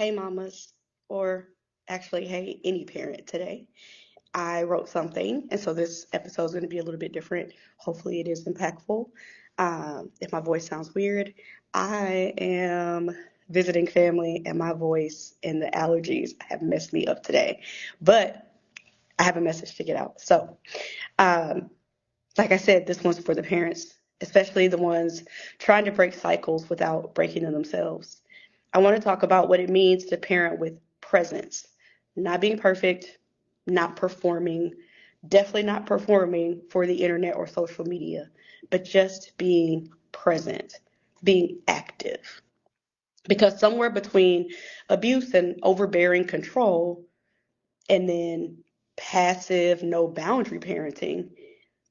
Hey, mamas, or actually, hey, any parent today. I wrote something, and so this episode is going to be a little bit different. Hopefully, it is impactful. If my voice sounds weird, I am visiting family, and my voice and the allergies have messed me up today. But I have a message to get out. So, um, like I said, this one's for the parents, especially the ones trying to break cycles without breaking them themselves. I want to talk about what it means to parent with presence, not being perfect, not performing, definitely not performing for the internet or social media, but just being present, being active. Because somewhere between abuse and overbearing control, and then passive, no boundary parenting,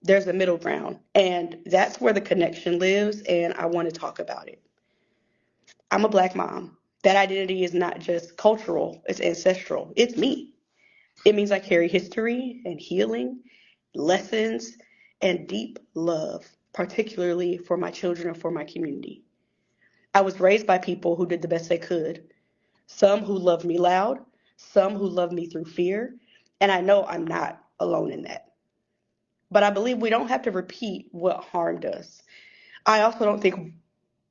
there's a middle ground. And that's where the connection lives. And I want to talk about it. I'm a black mom. That identity is not just cultural, it's ancestral. It's me. It means I carry history and healing, lessons, and deep love, particularly for my children and for my community. I was raised by people who did the best they could. Some who loved me loud, some who loved me through fear, and I know I'm not alone in that. But I believe we don't have to repeat what harmed us. I also don't think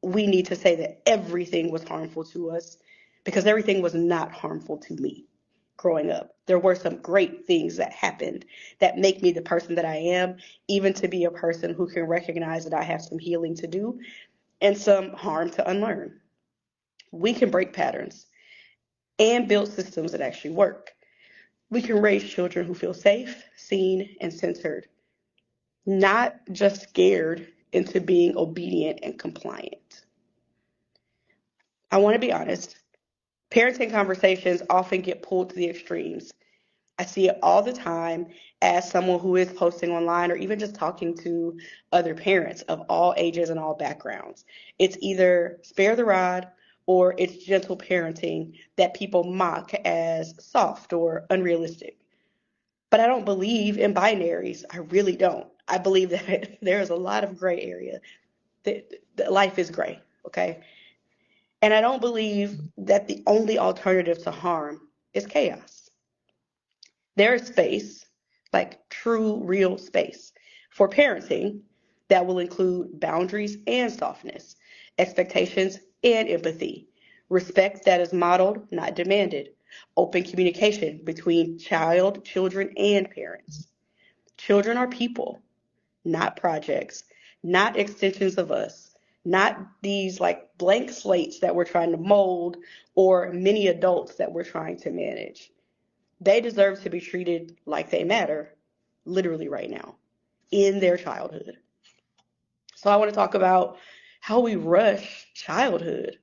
we need to say that everything was harmful to us because everything was not harmful to me growing up. There were some great things that happened that make me the person that I am, even to be a person who can recognize that I have some healing to do and some harm to unlearn. We can break patterns and build systems that actually work. We can raise children who feel safe, seen, and centered, not just scared into being obedient and compliant. I want to be honest. Parenting conversations often get pulled to the extremes. I see it all the time as someone who is posting online or even just talking to other parents of all ages and all backgrounds. It's either spare the rod or it's gentle parenting that people mock as soft or unrealistic. But I don't believe in binaries. I really don't. I believe that there is a lot of gray area. That life is gray, okay? And I don't believe that the only alternative to harm is chaos. There is space, like true, real space, for parenting that will include boundaries and softness, expectations and empathy, respect that is modeled, not demanded, open communication between child, children, and parents. Children are people, not projects, not extensions of us, not these like blank slates that we're trying to mold or mini adults that we're trying to manage. They deserve to be treated like they matter, literally right now, in their childhood. So I want to talk about how we rush childhood.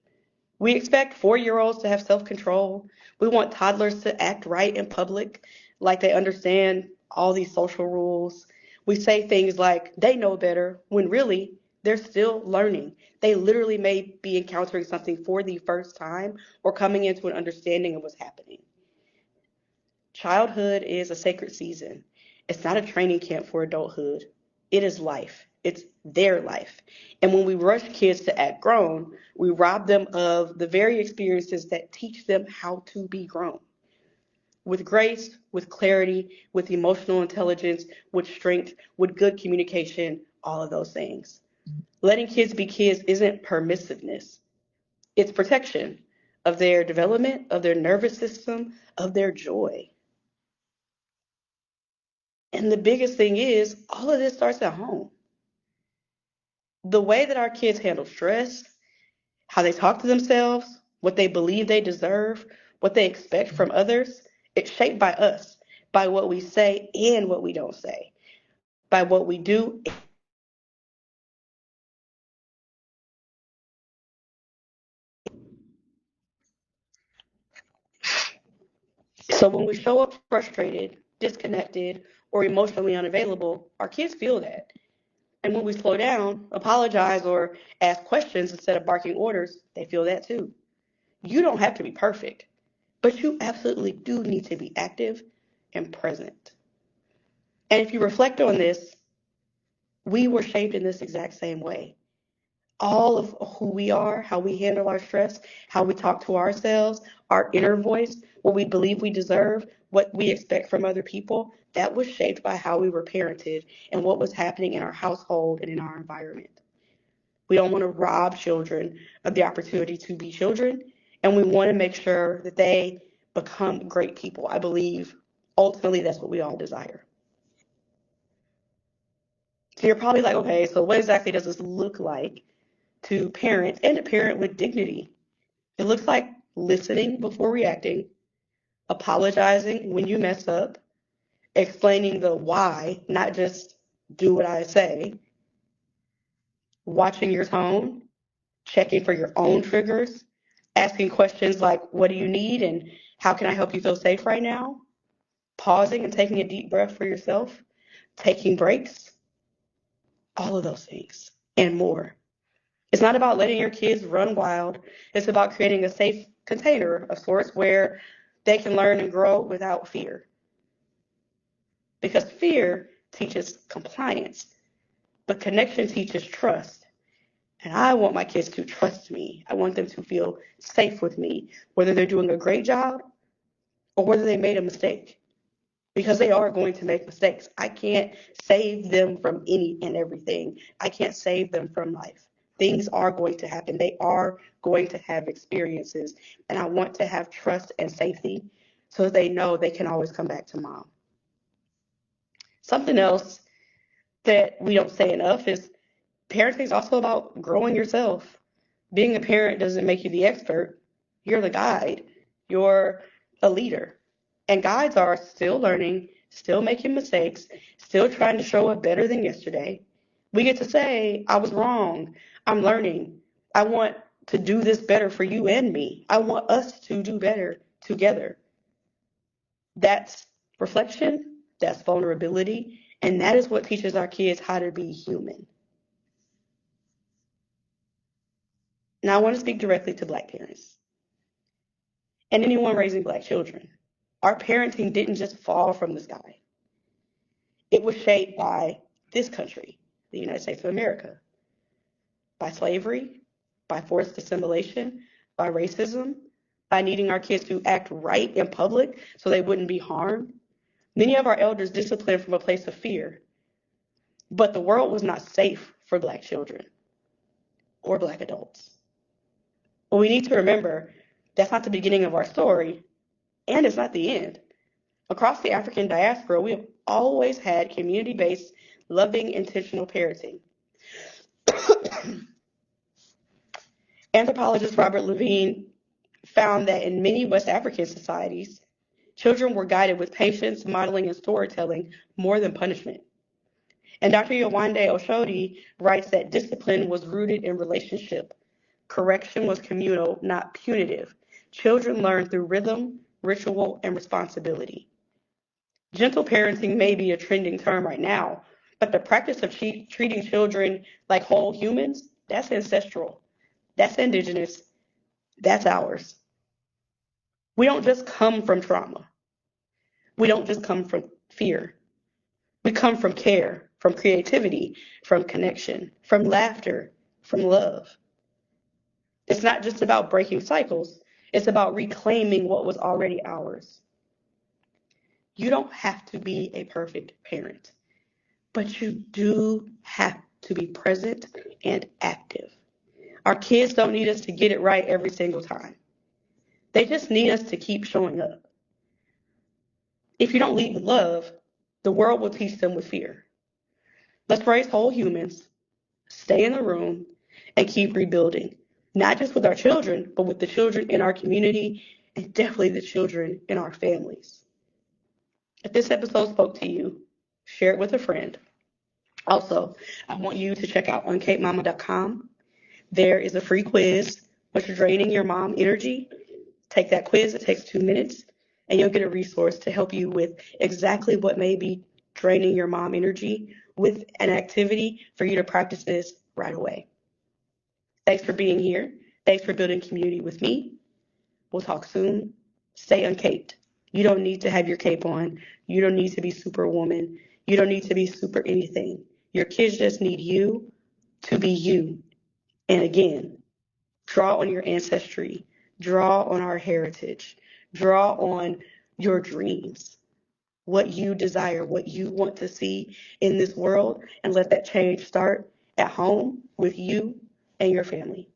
We expect 4 year olds to have self control. We want toddlers to act right in public, like they understand all these social rules. We say things like they know better, when really they're still learning. They literally may be encountering something for the first time or coming into an understanding of what's happening. Childhood is a sacred season. It's not a training camp for adulthood. It is life. It's their life. And when we rush kids to act grown, we rob them of the very experiences that teach them how to be grown. With grace, with clarity, with emotional intelligence, with strength, with good communication, all of those things. Letting kids be kids isn't permissiveness, it's protection of their development, of their nervous system, of their joy. And the biggest thing is, all of this starts at home. The way that our kids handle stress, how they talk to themselves, what they believe they deserve, what they expect from others, it's shaped by us, by what we say and what we don't say, by what we do. So when we show up frustrated, disconnected, or emotionally unavailable, our kids feel that. And when we slow down, apologize, or ask questions instead of barking orders, they feel that too. You don't have to be perfect, but you absolutely do need to be active and present. And if you reflect on this, we were shaped in this exact same way. all of who we are, how we handle our stress, how we talk to ourselves, our inner voice, what we believe we deserve, what we expect from other people, that was shaped by how we were parented and what was happening in our household and in our environment. We don't want to rob children of the opportunity to be children, and we want to make sure that they become great people. I believe ultimately that's what we all desire. So you're probably like, okay, so what exactly does this look like to parent and to parent with dignity? It looks like listening before reacting, apologizing when you mess up, explaining the why, not just do what I say, watching your tone, checking for your own triggers, asking questions like, what do you need and how can I help you feel safe right now? Pausing and taking a deep breath for yourself, taking breaks, all of those things and more. It's not about letting your kids run wild. It's about creating a safe container of sorts where they can learn and grow without fear. Because fear teaches compliance, but connection teaches trust. And I want my kids to trust me. I want them to feel safe with me, whether they're doing a great job or whether they made a mistake. Because they are going to make mistakes. I can't save them from any and everything. I can't save them from life. Things are going to happen. They are going to have experiences. And I want to have trust and safety so that they know they can always come back to mom. Something else that we don't say enough is parenting is also about growing yourself. Being a parent doesn't make you the expert. You're the guide. You're a leader. And guides are still learning, still making mistakes, still trying to show up better than yesterday. We get to say, I was wrong. I'm learning. I want to do this better for you and me. I want us to do better together. That's reflection, that's vulnerability, and that is what teaches our kids how to be human. Now, I want to speak directly to Black parents and anyone raising Black children. Our parenting didn't just fall from the sky. It was shaped by this country, the United States of America, by slavery, by forced assimilation, by racism, by needing our kids to act right in public so they wouldn't be harmed. Many of our elders disciplined from a place of fear, but the world was not safe for Black children or Black adults. But we need to remember that's not the beginning of our story, and it's not the end. Across the African diaspora, we have always had community-based, loving, intentional parenting. Anthropologist Robert Levine found that in many West African societies, children were guided with patience, modeling, and storytelling more than punishment. And Dr. Yewande Oshodi writes that discipline was rooted in relationship. Correction was communal, not punitive. Children learned through rhythm, ritual, and responsibility. Gentle parenting may be a trending term right now, but the practice of treating children like whole humans, that's ancestral. That's indigenous. That's ours. We don't just come from trauma. We don't just come from fear. We come from care, from creativity, from connection, from laughter, from love. It's not just about breaking cycles, it's about reclaiming what was already ours. You don't have to be a perfect parent, but you do have to be present and active. Our kids don't need us to get it right every single time. They just need us to keep showing up. If you don't lead with love, the world will teach them with fear. Let's raise whole humans, stay in the room, and keep rebuilding. Not just with our children, but with the children in our community and definitely the children in our families. If this episode spoke to you, share it with a friend. Also, I want you to check out uncapedmama.com. There is a free quiz, which is draining your mom energy. Take that quiz, it takes 2 minutes, and you'll get a resource to help you with exactly what may be draining your mom energy with an activity for you to practice this right away. Thanks for being here. Thanks for building community with me. We'll talk soon. Stay uncaped. You don't need to have your cape on. You don't need to be superwoman. You don't need to be super anything. Your kids just need you to be you. And again, draw on your ancestry, draw on our heritage, draw on your dreams, what you desire, what you want to see in this world, and let that change start at home with you and your family.